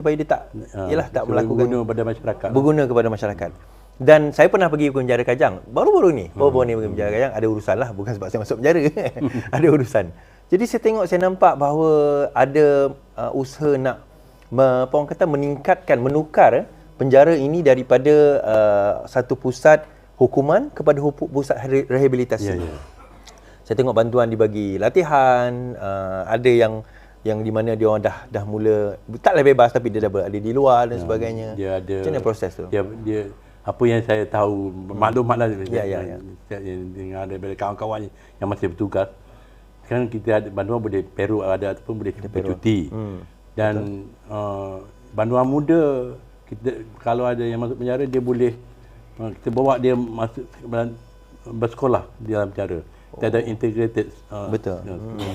supaya dia tak tak melakukan berguna kepada masyarakat. Dan saya pernah pergi ke penjara Kajang baru-baru ni. Baru-baru ni pergi penjara Kajang, ada urusan lah, bukan sebab saya masuk penjara. Ada urusan. Jadi saya nampak bahawa ada usaha nak orang kata menukar penjara ini daripada satu pusat hukuman kepada pusat rehabilitasi. Saya tengok bantuan dibagi latihan, ada yang di mana dia orang dah mula taklah bebas tapi dia dah berada di luar dan sebagainya. Dia ada macam mana proses tu? Dia apa yang saya tahu maklumat dengan daripada kawan-kawan yang masih bertugas. Sekarang kita ada bantuan boleh Peru ada ataupun boleh kita bercuti. Dan bantuan muda kita kalau ada yang masuk penjara dia boleh kita bawa dia masuk bersekolah di dalam penjara. Kita ada integrated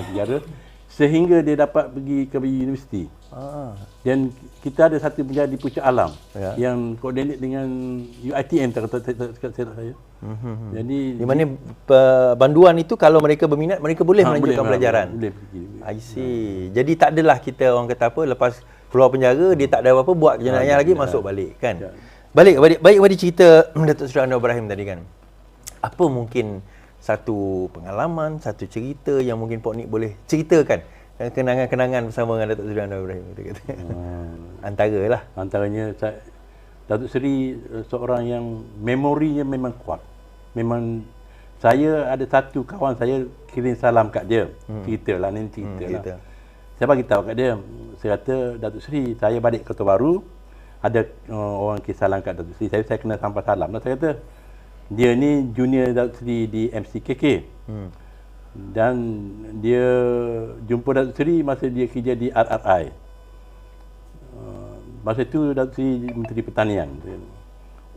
penjara sehingga dia dapat pergi ke universiti. Dan kita ada satu penjara di Puncak Alam yang koordinat dengan UiTM kata saya. Jadi di mana banduan itu kalau mereka berminat mereka boleh melanjutkan pelajaran. Boleh pergi. I see. Jadi tak adalah kita orang kata apa lepas keluar penjara dia tak ada apa-apa buat jenayah lagi masuk balik kan. Baik kepada cerita Datuk Seri Anwar Ibrahim tadi kan. Apa mungkin satu pengalaman, satu cerita yang mungkin Pak Nik boleh ceritakan kenangan-kenangan bersama dengan Datuk Seri Anwar Ibrahim kata. Antaralah. Antaranya Datuk Seri seorang yang memorinya memang kuat. Memang saya ada satu kawan saya kirim salam kat dia. Ceritalah ni cerita. Saya bagi tahu kat dia. Saya kata Datuk Seri saya balik ke Kota Baru ada orang kirim salam kat Datuk Seri. Saya kena sampai salam. Saya kata dia ni junior Datuk Seri di MCKK. Dan dia jumpa Datuk Seri masa dia kerja di RRI. Masa itu Datuk Seri Menteri Pertanian.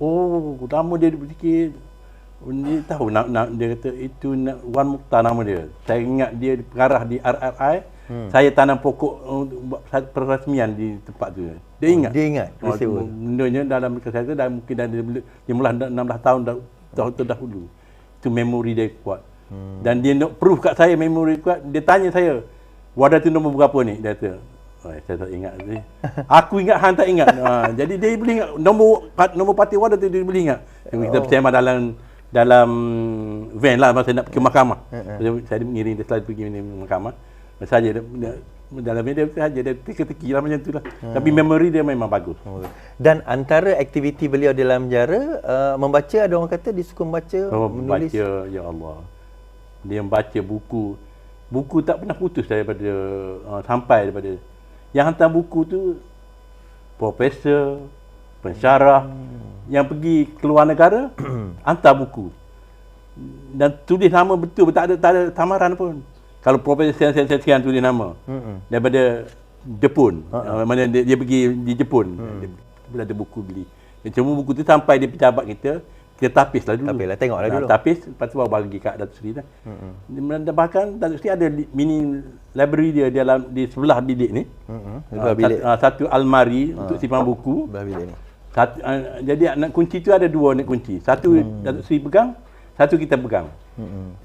Oh, lama dia berfikir. Dia tahu dia kata itu Wan Mukhtar nama dia. Saya ingat dia pengarah di RRI. Saya tanam pokok untuk perrasmian di tempat tu. Dia ingat. Dia ingat peristiwa. Bendanya dalam kesehatan dah mungkin dah dimulai 16 tahun terdahulu. Itu memori dia kuat. Dan dia nak proof kat saya memori kuat. Dia tanya saya, wadah tu nombor berapa ni? Dia kata, saya tak ingat sih. Aku ingat, hang tak ingat. Jadi dia boleh ingat nombor parti wadah tu dia boleh ingat. Kita bersama dalam van lah masa nak pergi mahkamah. Saya mengiring dia selalu pergi mahkamah. Saja dalamnya dia saja dia teki-teki lah macam itulah. Tapi memori dia memang bagus. Dan antara aktiviti beliau dalam penjara membaca, ada orang kata dia suka membaca, menulis. Baca, ya Allah. Dia membaca buku. Buku tak pernah putus daripada sampai daripada yang hantar buku tu profesor, pensyarah yang pergi keluar negara hantar buku. Dan tulis nama betul, tak ada samaran pun. Kalau profesor sekian tulis nama daripada Jepun, mana dia pergi di Jepun, dia ada buku beli. Cuma buku tu sampai di pejabat kita tapis lah dulu. Tengoklah dulu. Tapis, lepas tu baru bagi kat Datuk Seri. Bahkan Datuk Seri ada mini library dia di sebelah bilik ni. Satu almari untuk simpan buku. Bilik ni. Jadi kunci tu ada dua kunci. Satu Datuk Seri pegang, satu kita pegang.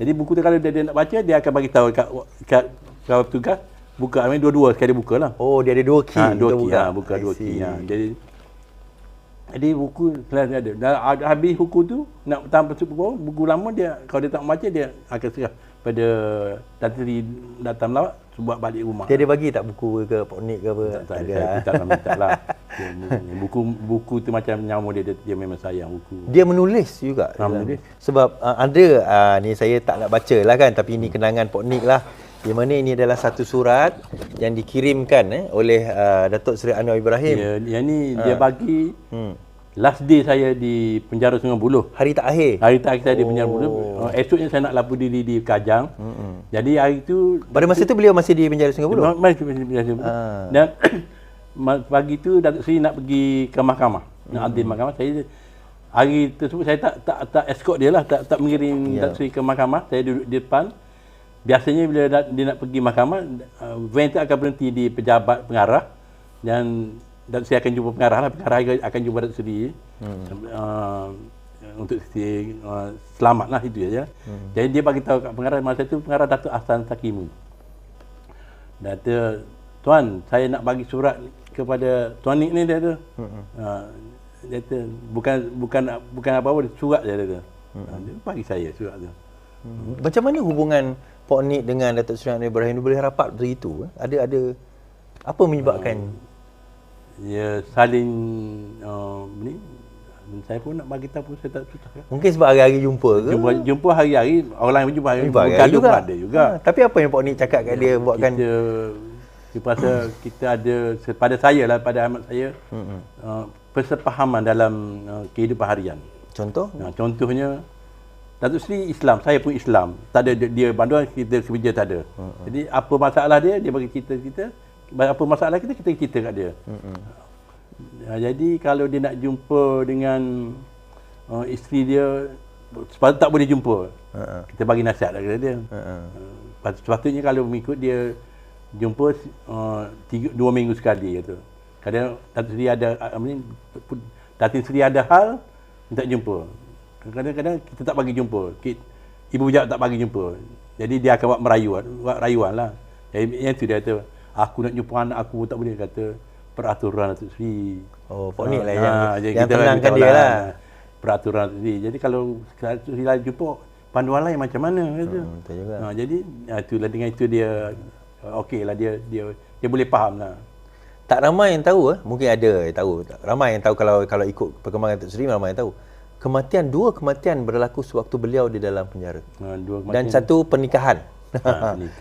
Jadi buku tu kalau dia nak baca, dia akan bagi tahu kat kawan tugas buka. Dua-dua sekali buka lah. Oh, dia ada dua key. Buka dua key. Jadi buku selalu ada. Dan habis buku tu nak tambah buku lama dia kalau dia tak baca dia akan serah pada Datuk Seri datang melawat buat balik rumah. Dia ada bagi tak buku ke Pak Nik ke apa? Tak ada. Minta lah. Buku tu macam nyawa dia memang sayang buku. Dia menulis juga. Menulis. Sebab ada ni saya tak nak baca lah kan, tapi ini kenangan Pak Nik lah. Di mana ini adalah satu surat yang dikirimkan oleh Datuk Seri Anwar Ibrahim. Yang ni dia bagi last day saya di penjara Sungai Buloh. Hari terakhir saya di penjara Buloh. Esoknya saya nak lapor diri di Kajang. Jadi hari tu pada masa tu beliau masih di penjara Sungai Buloh. Masih di penjara Sungai Buloh. Dan pagi tu Datuk Seri nak pergi ke mahkamah. Nak adil mahkamah. Saya hari tersebut saya tak escort dia lah, tak mengirim Datuk Seri ke mahkamah. Saya duduk di depan. Biasanya bila dia nak pergi mahkamah, van tu akan berhenti di pejabat pengarah dan Datuk Seri akan jumpa pengarah lah. Pengarah akan jumpa Datuk Seri untuk selamat lah itu saja. Jadi dia bagi tahu kat pengarah masa tu pengarah Datuk Ahsan Sakimu. Datuk, tuan, saya nak bagi surat kepada Tuan Nik ni dia tu. Dia kata bukan apa-apa, surat dia kata. Dia bagi saya surat tu. Macam mana hubungan Pok Nik dengan Datuk Seri Anwar Ibrahim boleh rapat begitu? Ada apa menyebabkan? Ya saling ni. Saya pun nak bagi tahu, saya tak susah. Mungkin sebab hari-hari jumpa ke? Jumpa hari-hari, orang lain jumpa hari-hari juga. Ada juga. Tapi apa yang Pok Nik cakap kat dia buatkan kita rasa kita ada, pada saya lah, pada amat saya, persepahaman dalam kehidupan harian. Contoh? Contohnya, Datuk Seri Islam, saya pun Islam. Tak ada dia banduan, kita kerja tak ada. Jadi apa masalah dia bagi kita. Apa masalah kita cerita kat dia. Jadi kalau dia nak jumpa dengan isteri dia, sepatutnya tak boleh jumpa. Kita bagi nasihat kat dia. Sepatutnya kalau mengikut dia jumpa 2 minggu sekali gitu. Kadang Datuk Seri ada hal minta jumpa. Kadang-kadang kita tak bagi jumpa. Ibu bujang tak bagi jumpa. Jadi dia akan buat rayuan lah. Yang tu dia kata, aku nak jumpa anak aku tak boleh, kata peraturan Datuk Seri. Oh, Pok Nik lah yang tenangkan dia lah. Peraturan Datuk Seri. Jadi kalau Datuk Seri jumpa, panduan lain macam mana kata. Betul juga. Jadi itulah, dengan itu dia okey lah, dia boleh faham lah. Tak ramai yang tahu, mungkin ada yang tahu. Ramai yang tahu kalau ikut perkembangan Datuk Seri, ramai yang tahu. Dua kematian berlaku sewaktu beliau di dalam penjara. Dan satu pernikahan.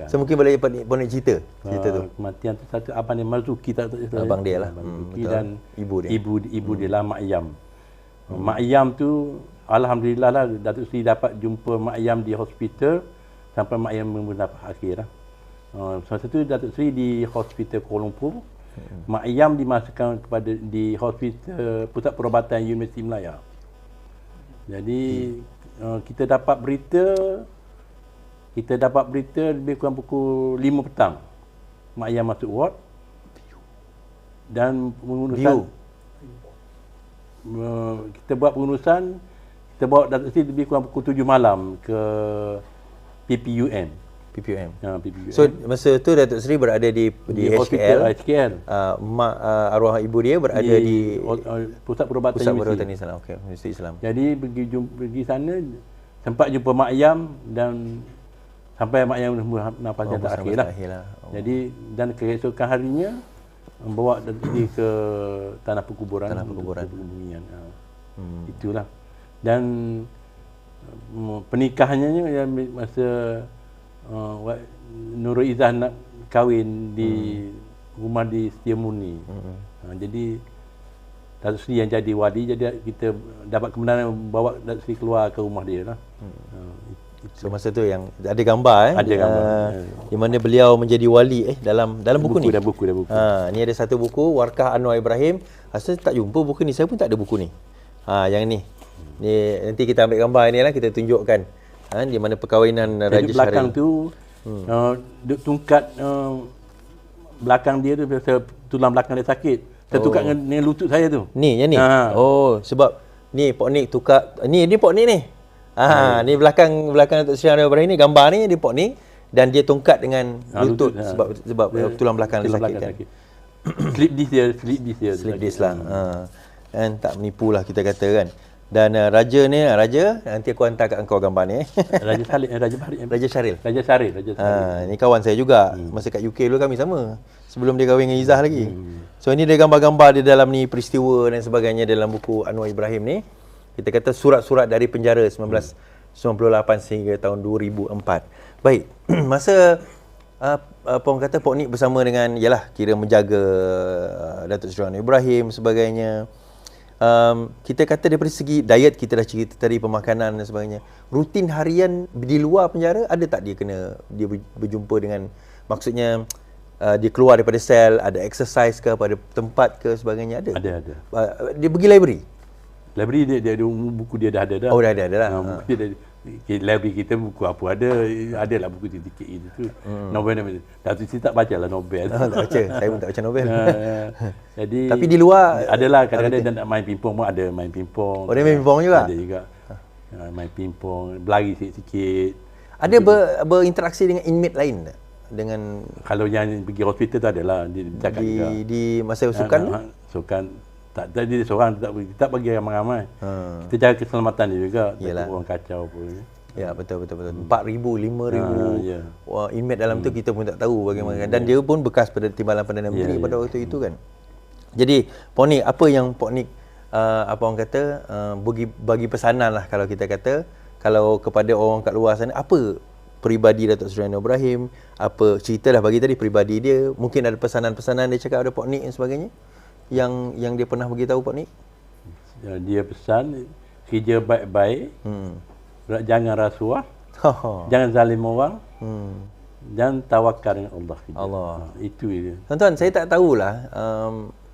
So mungkin boleh Pok Nik cerita tu. Kematian tu satu abang dia Marzuki, tak abang dia lah. Marzuki dan ibu dia. Ibu dia lah Mak Yam. Mak Yam tu alhamdulillah lah, Datuk Seri dapat jumpa Mak Yam di hospital sampai Mak Yam bernafas akhir lah. Masa tu Datuk Seri di hospital Kuala Lumpur. Mak Yam dimasukkan di hospital Pusat Perubatan Universiti Melaya. Jadi kita dapat berita lebih kurang pukul 5 petang. Mak Yam masuk ward dan pengurusan kita buat pengurusan, kita bawa Datuk Seri lebih kurang pukul 7 malam ke PPUM. So masa tu Datuk Seri berada di HKL. Mak arwah ibu dia berada di Pusat Perubatan Islam. Okey, Universiti Islam. Jadi pergi sana sempat jumpa Mak Yam dan sampai Mak Yam nafasnya tak akhir lah. Jadi dan keesokan harinya membawa Datuk Seri ke tanah perkuburan. Itulah. Dan pernikahannya masa Nurul Izzah nak kahwin di rumah di Setiamurni. Jadi Datuk Seri yang jadi wali, jadi kita dapat kebenaran bawa Datuk Seri keluar ke rumah dia lah. So masa tu yang ada gambar ada gambar di mana beliau menjadi wali dalam buku ni. Dah buku. Ni ada satu buku, Warkah Anwar Ibrahim. Asal tak jumpa buku ni, saya pun tak ada buku ni. Yang ni. Ni nanti kita ambil gambar ni lah, kita tunjukkan. Di mana perkahwinan Raja Syaril. Di belakang tu tungkat belakang dia tu, tulang belakang dia sakit. Tertukar dengan lutut saya tu. Ni yang ni. Oh, sebab ni Pok Nik tukar. Ni Pok Nik ni. Ni belakang Datuk Seri Anwar Ibrahim ni, gambar ni dia Pok Nik dan dia tungkat dengan lutut sebab tulang belakang dia sakit kan. Slip disc lah. Kan tak menipulah kita kata kan. Dan Raja nanti aku hantar kat engkau gambar ni. Raja Syaril. Ni kawan saya juga. Masa kat UK dulu kami sama. Sebelum dia kahwin dengan Izzah lagi. So ini dia gambar-gambar di dalam ni, peristiwa dan sebagainya dalam buku Anwar Ibrahim ni. Kita kata surat-surat dari penjara 1998 sehingga tahun 2004. Baik, masa Pong kata Pok Nik bersama dengan kira menjaga Datuk Seri Anwar Ibrahim sebagainya. Kita kata daripada segi diet, kita dah cerita tadi, pemakanan dan sebagainya. Rutin harian di luar penjara, ada tak dia berjumpa dengan, maksudnya dia keluar daripada sel, ada exercise ke, pada tempat ke sebagainya? Ada. Dia pergi library? Library dia ada buku, dia dah ada dah. Oh, dah ada lah. Buku dia library kita buku apa adalah buku sedikit itu tu. Novel. Datuk Seri tak bacalah novel. Tak baca. Saya pun tak baca novel. Jadi tapi di luar adalah kadang-kadang dia nak main pingpong pun ada, main pingpong. Oh, dia main pingpong juga? Ada juga. Main pingpong, berlari sikit-sikit. Ada berinteraksi dengan inmate lain tak? dengan kalau yang pergi hospital tu adalah cakap juga. Di masa sukan tu? Sukan tak jadi seorang tak bagi ramai-ramai. Kita jaga keselamatan dia juga, tak orang kacau pun. Ya, betul. 4,000, 5,000 inmate dalam tu kita pun tak tahu bagaimana. Dan dia pun bekas Timbalan Perdana Menteri pada waktu itu kan. Jadi, Puan Nik, apa yang Puan Nik apa orang kata bagi pesanan lah kalau kita kata, kalau kepada orang kat luar sana, apa peribadi Datuk Seri Anwar Ibrahim, apa cerita dah bagi tadi peribadi dia, mungkin ada pesanan-pesanan dia cakap ada Puan Nik dan sebagainya yang dia pernah bagi tahu Puan Nik? Dia pesan kerja baik-baik. Jangan rasuah, jangan zalim orang, dan tawakal dengan Allah. Itu dia. Tuan-tuan, saya tak tahulah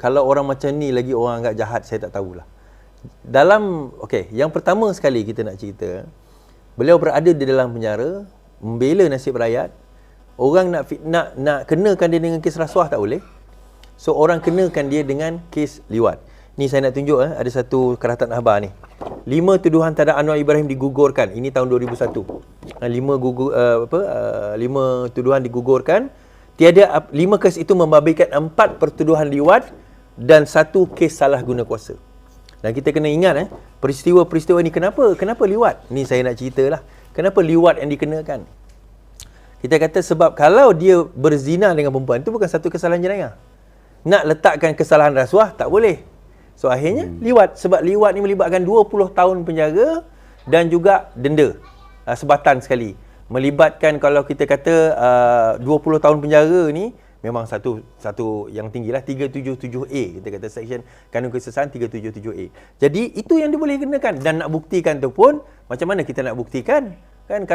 kalau orang macam ni lagi orang agak jahat, saya tak tahulah. Yang pertama sekali kita nak cerita, beliau berada di dalam penjara, membela nasib rakyat. Orang nak kenakan dia dengan kes rasuah tak boleh. So orang kenakan dia dengan kes liwat. Ni saya nak tunjuk ada satu keratan akhbar ni. 5 tuduhan terhadap Anwar Ibrahim digugurkan. Ini tahun 2001. 5 tuduhan digugurkan. 5 kes itu membabitkan 4 pertuduhan liwat dan 1 kes salah guna kuasa. Dan kita kena ingat peristiwa-peristiwa ni kenapa liwat? Ni saya nak ceritalah. Kenapa liwat yang dikenakan? Kita kata sebab kalau dia berzina dengan perempuan itu bukan satu kesalahan jenayah. Nak letakkan kesalahan rasuah tak boleh. So akhirnya liwat, sebab liwat ni melibatkan 20 tahun penjara dan juga denda sebatan sekali. Melibatkan kalau kita kata 20 tahun penjara ni memang satu yang tinggilah 377A, kita kata section kanun kesesahan 377A. Jadi itu yang dia boleh kenakan, dan nak buktikan tu pun macam mana kita nak buktikan kan?